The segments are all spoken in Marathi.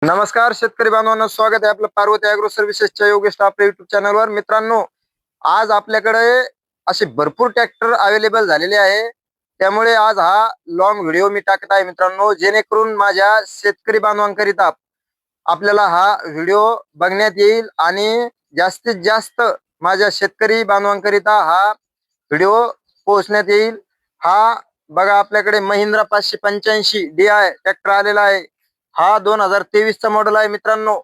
नमस्कार शेतकरी बांधवांनो, स्वागत आहे आपलं पार्वती ॲग्रो सर्व्हिसेसच्या योगेश आपल्या युट्यूब चॅनलवर. मित्रांनो, आज आपल्याकडे असे भरपूर ट्रॅक्टर अवेलेबल झालेले आहे. त्यामुळे आज हा लॉंग व्हिडिओ मी टाकत आहे मित्रांनो, जेणेकरून माझ्या शेतकरी बांधवांकरिता आपल्याला हा व्हिडिओ बघण्यात येईल आणि जास्तीत जास्त माझ्या शेतकरी बांधवांकरिता हा व्हिडिओ पोहोचण्यात येईल. हा बघा, आपल्याकडे महिंद्रा 585 DI ट्रॅक्टर आलेला आहे. हा 2023 चा मॉडेल आहे मित्रांनो.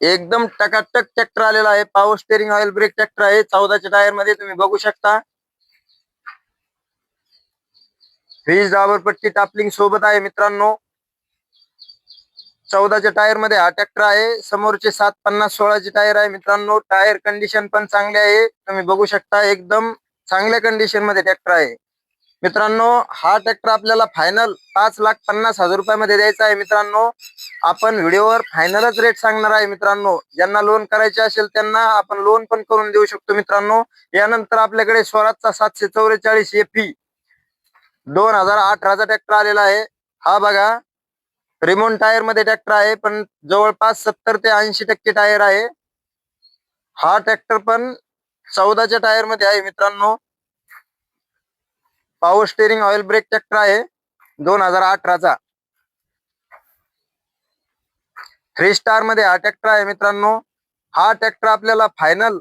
एकदम टकाटक ट्रॅक्टर आलेला आहे. Power steering oil brake tractor आहे. 14च्या टायर मध्ये तुम्ही बघू शकता. 20 दाबरपट्टी टापलिंग सोबत आहे मित्रांनो. 14च्या टायर मध्ये हा ट्रॅक्टर आहे. समोरचे 750/16 टायर आहे मित्रांनो. टायर कंडिशन पण चांगली आहे. तुम्ही बघू शकता, एकदम चांगल्या कंडिशन मध्ये ट्रॅक्टर आहे मित्रांनो. हा ट्रॅक्टर आपल्याला फायनल 5,50,000 रुपयामध्ये द्यायचा आहे मित्रांनो. आपण व्हिडिओवर फायनलच रेट सांगणार आहे मित्रांनो. ज्यांना लोन करायचे असेल त्यांना आपण लोन पण करून देऊ शकतो मित्रांनो. यानंतर आपल्याकडे स्वराजचा 744 FE 2018चा ट्रॅक्टर आलेला आहे. हा बघा, रिमोन टायर मध्ये ट्रॅक्टर आहे, पण जवळपास 70 ते 80% टायर आहे. हा ट्रॅक्टर पण 14च्या टायर मध्ये आहे मित्रांनो. Power steering oil brake tractor आहे 2018चा. 3 स्टार मध्ये हा ट्रॅक्टर आहे मित्रांनो. हा ट्रॅक्टर आपल्याला फायनल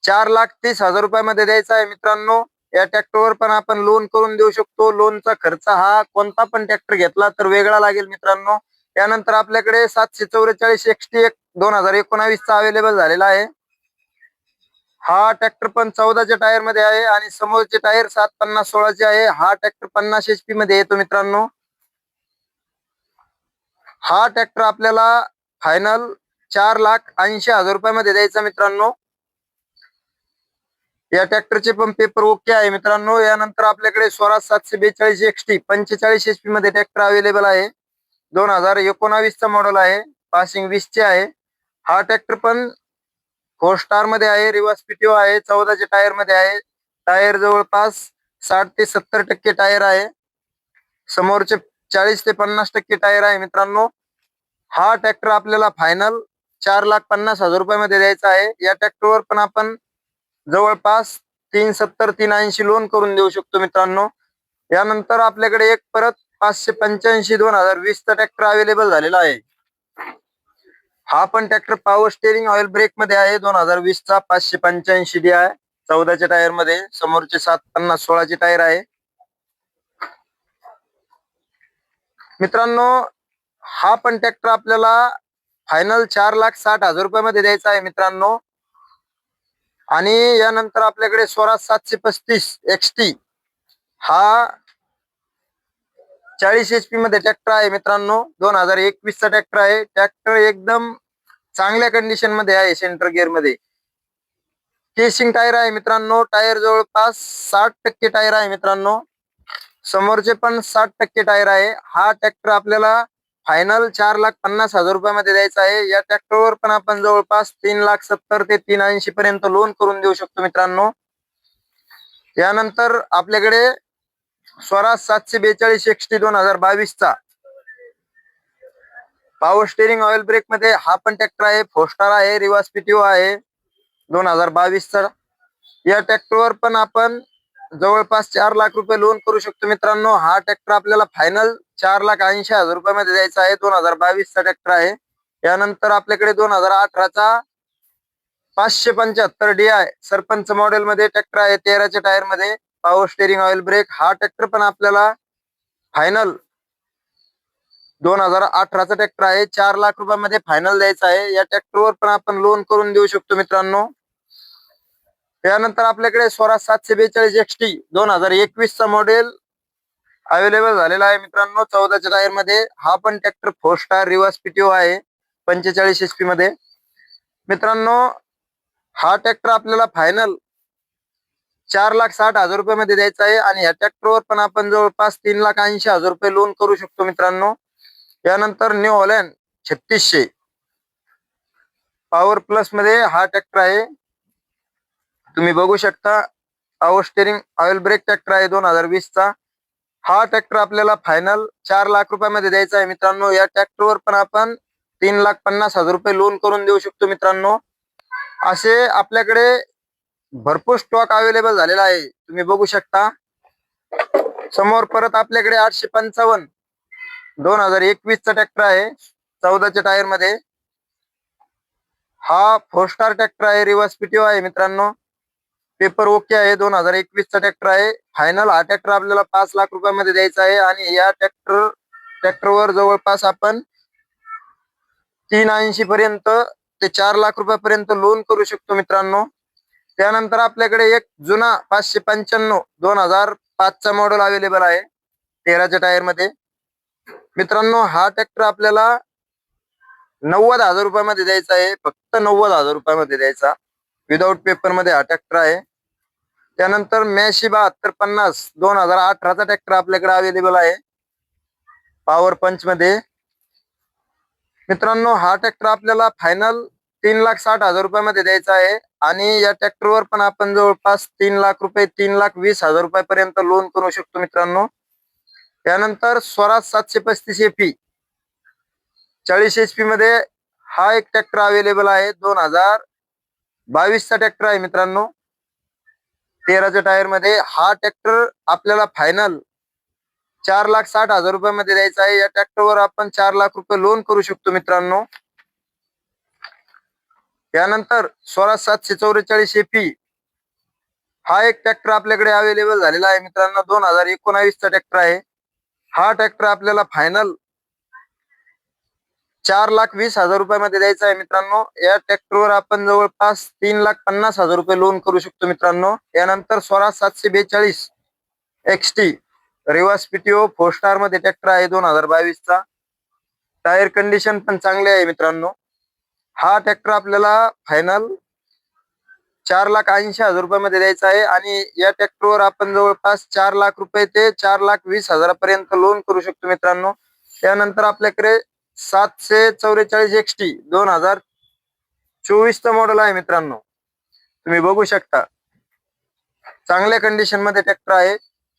4,30,000 रुपयामध्ये द्यायचा आहे मित्रांनो. या ट्रॅक्टरवर पण आपण लोन करून देऊ शकतो. लोनचा खर्च हा कोणता पण ट्रॅक्टर घेतला तर वेगळा लागेल मित्रांनो. त्यानंतर आपल्याकडे 744 XT1 2019 चा अवेलेबल झालेला आहे. हा ट्रॅक्टर पण 14च्या टायर मध्ये आहे आणि समोरचे टायर 750/16 आहे. हा ट्रॅक्टर 50 HP मध्ये येतो मित्रांनो. हा ट्रॅक्टर आपल्याला फायनल 4,80,000 रुपयामध्ये द्यायचा मित्रांनो. या ट्रॅक्टरचे पण पेपर ओके आहे मित्रांनो. यानंतर आपल्याकडे स्वराज 742 XT 45 HP मध्ये ट्रॅक्टर अवेलेबल आहे. 2019 चा मॉडेल आहे. पासिंग 20 चे आहे. हा ट्रॅक्टर पण 4 स्टार मध्ये आहे. रिवर्स पीटीओ आहे. 14च्या टायर मध्ये आहे. टायर जवळपास 60 ते 70% टायर आहे. समोरचे 40 ते 50% टायर आहे मित्रांनो. हा ट्रॅक्टर आपल्याला फायनल 4,50,000 रुपयामध्ये द्यायचा आहे. या ट्रॅक्टरवर पण आपण जवळपास 370 380 लोन करून देऊ शकतो मित्रांनो. यानंतर आपल्याकडे एक परत 585 2020 चा ट्रॅक्टर अवेलेबल झालेला आहे. हा पण tractor power steering oil brake मध्ये आहे. 2020 चा 585 DI 14च्या टायर मध्ये. समोरचे 750/16 टायर आहे मित्रांनो. हा पण ट्रॅक्टर आपल्याला फायनल 4,60,000 रुपयामध्ये द्यायचा आहे मित्रांनो. आणि यानंतर आपल्याकडे स्वराज 735 XT हा 40 HP मध्ये ट्रॅक्टर आहे मित्रांनो. 2021 चा ट्रॅक्टर आहे. ट्रॅक्टर एकदम चांगल्या कंडिशन मध्ये आहे. सेंटर गिअर मध्ये केसिंग टायर आहे मित्रांनो. टायर जवळपास 60% टायर आहे मित्रांनो. समोरचे पण 60% टायर आहे. हा ट्रॅक्टर आपल्याला फायनल 4,50,000 रुपयामध्ये द्यायचा आहे. या ट्रॅक्टरवर पण आपण जवळपास 3,70,000 ते 380 पर्यंत लोन करून देऊ शकतो मित्रांनो. यानंतर आपल्याकडे स्वराज 742 XT 2022 चा पॉवर स्टेरिंग ऑइल ब्रेक मध्ये हा पण ट्रॅक्टर आहे. 4 स्टार आहे. रिवर्स पीटीओ आहे 2022 चा. या ट्रॅक्टरवर पण आपण जवळपास 4 लाख रुपये लोन करू शकतो मित्रांनो. हा ट्रॅक्टर आपल्याला फायनल 4,80,000 रुपयामध्ये द्यायचा आहे. 2022 चा ट्रॅक्टर आहे. यानंतर आपल्याकडे 2018 चा 575 DI सरपंच मॉडेल मध्ये ट्रॅक्टर आहे. 13च्या टायर मध्ये पॉवर स्टेरिंग ऑइल ब्रेक. हा ट्रॅक्टर पण आपल्याला फायनल 2018 चा ट्रॅक्टर आहे. 4 लाख रुपयामध्ये फायनल द्यायचा आहे. या ट्रॅक्टरवर पण आपण लोन करून देऊ शकतो मित्रांनो. यानंतर आपल्याकडे स्वराज 742 XT 2021 चा मॉडेल अवेलेबल झालेला आहे मित्रांनो. 14च्या टायर मध्ये. हा पण ट्रॅक्टर 4 स्टार रिवर्स पीटीओ आहे 45 HP मध्ये मित्रांनो. हा ट्रॅक्टर आपल्याला फायनल 4,60,000 रुपयामध्ये द्यायचा आहे आणि या ट्रॅक्टरवर पण आपण जवळपास 3,80,000 रुपये लोन करू शकतो मित्रांनो. यानंतर न्यू हॉलँड 3600 पॉवर प्लस मध्ये हा ट्रॅक्टर आहे. तुम्ही बघू शकता. Power steering oil brake tractor आहे 2020 चा. हा ट्रॅक्टर आपल्याला फायनल 4 लाख रुपयामध्ये द्यायचा आहे मित्रांनो. या ट्रॅक्टरवर पण आपण 3,50,000 रुपये लोन करून देऊ शकतो मित्रांनो. असे आपल्याकडे भरपूर स्टॉक अवेलेबल झालेला आहे, तुम्ही बघू शकता. समोर परत आपल्याकडे 855 2021 चा ट्रॅक्टर आहे, 14च्या टायर मध्ये. हा 4 स्टार ट्रॅक्टर आहे, रिवर्स पीटीओ आहे मित्रांनो. पेपर ओके आहे, 2021 चा ट्रॅक्टर आहे. फायनल हा ट्रॅक्टर आपल्याला 5 लाख रुपयामध्ये द्यायचा आहे आणि या ट्रॅक्टरवर जवळपास आपण 380 पर्यंत ते 4 लाख रुपयापर्यंत लोन करू शकतो मित्रांनो. त्यानंतर आपल्याकडे एक जुना 595 2005 चा मॉडेल अवेलेबल आहे, 13च्या टायर मध्ये मित्रांनो. हा ट्रॅक्टर आपल्याला 90,000 रुपयामध्ये द्यायचा आहे, फक्त 90,000 रुपयामध्ये द्यायचा. विदाऊट पेपर मध्ये हा ट्रॅक्टर आहे. त्यानंतर मॅशी 7250 2018 चा ट्रॅक्टर आपल्याकडे अवेलेबल आहे, पॉवर पंच मध्ये मित्रांनो. हा ट्रॅक्टर आपल्याला फायनल 3,60,000 रुपयामध्ये द्यायचा आहे आणि या ट्रॅक्टरवर पण आपण जवळपास 3 लाख रुपये 3,20,000 रुपयापर्यंत लोन करू शकतो मित्रांनो. त्यानंतर स्वराज 735 एफई 40 HP मध्ये हा एक ट्रॅक्टर अवेलेबल आहे, 2022 चा ट्रॅक्टर आहे मित्रांनो, 13च्या टायर मध्ये. हा ट्रॅक्टर आपल्याला फायनल 4,60,000 रुपयामध्ये द्यायचा आहे. या ट्रॅक्टरवर आपण 4 लाख रुपये लोन करू शकतो मित्रांनो. त्यानंतर स्वराज 744 एफई हा एक ट्रॅक्टर आपल्याकडे अवेलेबल झालेला आहे मित्रांनो, 2019 चा ट्रॅक्टर आहे. हा ट्रॅक्टर आपल्याला फायनल 4,20,000 रुपयामध्ये द्यायचा आहे मित्रांनो. या ट्रॅक्टरवर आपण जवळपास 3,50,000 रुपये लोन करू शकतो मित्रांनो. यानंतर Swaraj 742 XT reverse PTO 4 star मध्ये ट्रॅक्टर आहे, 2022 चा. टायर कंडिशन पण चांगली आहे मित्रांनो. हा ट्रॅक्टर आपल्याला फायनल 4,80,000 रुपयामध्ये द्यायचा आहे आणि या ट्रॅक्टरवर आपण जवळपास 4 लाख रुपये ते 4,20,000 पर्यंत लोन करू शकतो मित्रांनो. त्यानंतर आपल्याकडे 744 XT 2024 चा मॉडेल आहे मित्रांनो, तुम्ही बघू शकता. चांगल्या कंडिशन मध्ये ट्रॅक्टर आहे,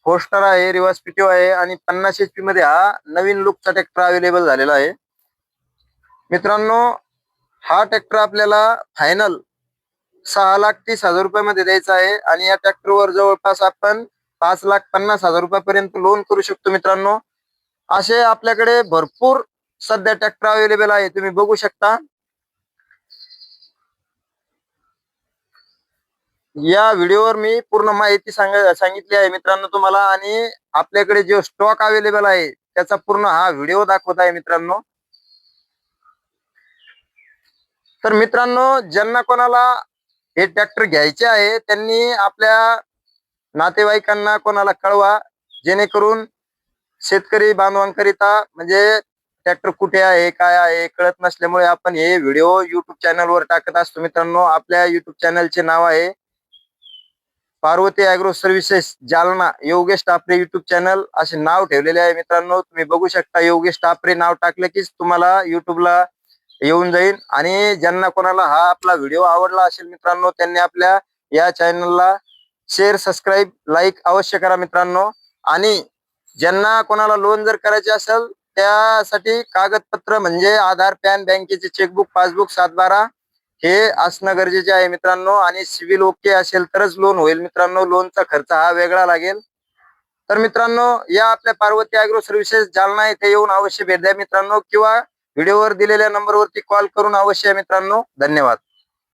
4 स्टार आहे, रिवर्स पीटीओ आहे आणि 50 HP मध्ये हा नवीन लुकचा ट्रॅक्टर अवेलेबल झालेला आहे मित्रांनो. हा ट्रॅक्टर आपल्याला फायनल 6,30,000 रुपयामध्ये द्यायचा आहे आणि या ट्रॅक्टरवर जवळपास आपण 5,50,000 रुपयापर्यंत लोन करू शकतो मित्रांनो. असे आपल्याकडे भरपूर सध्या ट्रॅक्टर अवेलेबल आहे, तुम्ही बघू शकता. या व्हिडिओवर मी पूर्ण माहिती सांगितली आहे मित्रांनो तुम्हाला आणि आपल्याकडे जो स्टॉक अवेलेबल आहे त्याचा पूर्ण हा व्हिडिओ दाखवत आहे मित्रांनो. तर मित्रांनो, ज्यांना कोणाला हे ट्रॅक्टर घ्यायचे आहे त्यांनी आपल्या नातेवाईकांना कोणाला कळवा, जेणेकरून शेतकरी बांधवांकरिता म्हणजे ट्रॅक्टर कुठे आहे काय आहे कळत नसल्यामुळे आपण हे व्हिडिओ युट्यूब चॅनलवर टाकत असतो मित्रांनो. आपल्या युट्यूब चॅनलचे नाव आहे Parvati agro services Jalna, Yogesh Tapre YouTube channel असे नाव ठेवलेले आहे मित्रांनो. तुम्ही बघू शकता, योगेश टापरे नाव टाकलं की तुम्हाला युट्यूबला येऊन जाईल. आणि ज्यांना कोणाला हा आपला व्हिडिओ आवडला असेल मित्रांनो त्यांनी आपल्या या चॅनलला शेअर, सबस्क्राईब, लाईक अवश्य करा मित्रांनो. आणि ज्यांना कोणाला लोन जर करायचे असेल त्यासाठी कागदपत्र म्हणजे आधार, पॅन, बँकेचे चेकबुक, पासबुक, 7/12 हे असणं गरजेचे आहे मित्रांनो. आणि सिव्हिल ओके असेल तरच लोन होईल मित्रांनो, लोनचा खर्च हा वेगळा लागेल. तर मित्रांनो, या आपल्या पार्वती ॲग्रो सर्व्हिसेस जालना येथे येऊन अवश्य भेट द्या मित्रांनो, किंवा व्हिडिओवर दिलेल्या नंबरवरती कॉल करून अवश्य मित्रांनो. धन्यवाद.